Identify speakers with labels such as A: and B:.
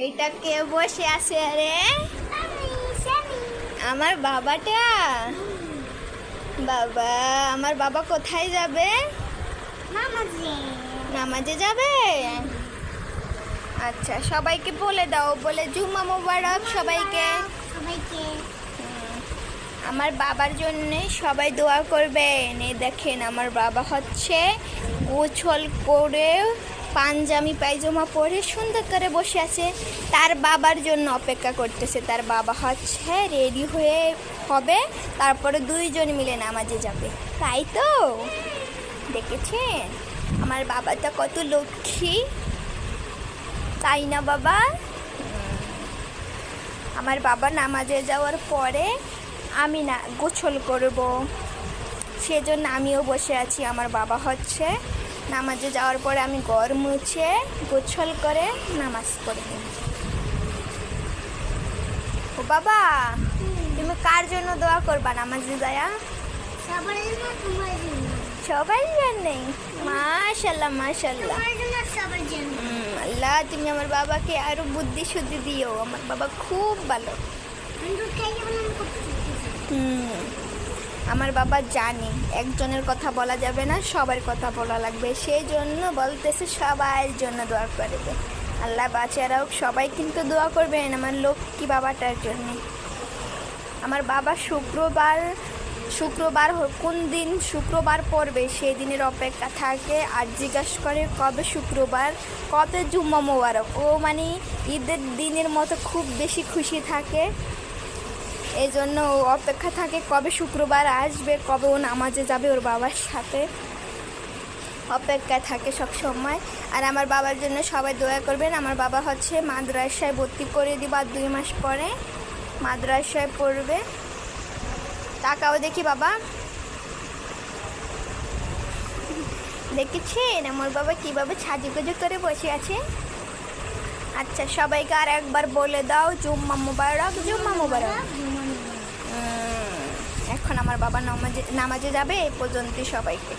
A: এটা কে বসে আছে রে? আমার বাবাটা। বাবা, আমার বাবা কোথায় যাবে? নামাজে যাবে। আচ্ছা, সবাইকে বলে দাও, বলে জুম্মা মোবারক সবাইকে। আমার বাবার জন্য সবাই দোয়া করবেন। এই দেখেন, আমার বাবা হচ্ছে গোছল করে পাঞ্জাবি পায়জামা পরে সুন্দর করে বসে আছে, তার বাবার জন্য অপেক্ষা করতেছে। তার বাবা হচ্ছে রেডি হয়ে হবে, তারপরে দুইজন মিলে নামাজে যাবে, তাই তো? দেখেছেন আমার বাবাটা কত লক্ষ্মী, তাই না বাবা? আমার বাবা নামাজে যাওয়ার পরে আমি না গোছল করব, সেজন্য আমিও বসে আছি। আমার বাবা হচ্ছে নামাজে যাওয়ার পরে আমি ঘর মুছে গোছল করে নামাজ পড়ে নেব। ও বাবা, তুমি কার জন্য দোয়া করবা নামাজে যায়া? সবাই জন্যে। মাশাল্লাহ মাশাল্লাহ। আল্লাহ, তুমি আমার বাবাকে আরো বুদ্ধি শুদ্ধি দিও। আমার বাবা খুব ভালো। আমার বাবা জানে একজনের কথা বলা যাবে না, সবার কথা বলা লাগবে, সেই জন্য বলতেছে সবার জন্য দোয়া করবে। আল্লাহ বাচ্চারাও সবাই কিন্তু দোয়া করবেন আমার লক্ষ্মী বাবাটার জন্য। আমার বাবা শুক্রবার কোন দিন শুক্রবার পড়বে সেই দিনের অপেক্ষা থাকে, আর জিজ্ঞাসা করে কবে শুক্রবার, কবে জুম্মা মোবারক। ও মানে ঈদের দিনের মতো খুব বেশি খুশি থাকে, এই জন্য ও অপেক্ষা থাকে কবে শুক্রবার আসবে, কবে ও নামাজে যাবে ওর বাবার সাথে, অপেক্ষায় থাকে সব সময়। আর আমার বাবার জন্য সবাই দোয়া করবেন। আমার বাবা হচ্ছে মাদ্রাসায় ভর্তি করে দিব, আর 2 মাস পরে মাদ্রাসায় পড়বে। টাকাও দেখি বাবা, দেখেছেন আমার বাবা কিভাবে সাজুগুজু করে বসে আছে। আচ্ছা, সবাইকে আর একবার বলে দাও জুম্মা মোবারক, জুম্মা মোবারক। এখন আমার বাবা নামাজে যাবে, এই পর্যন্ত সবাইকে।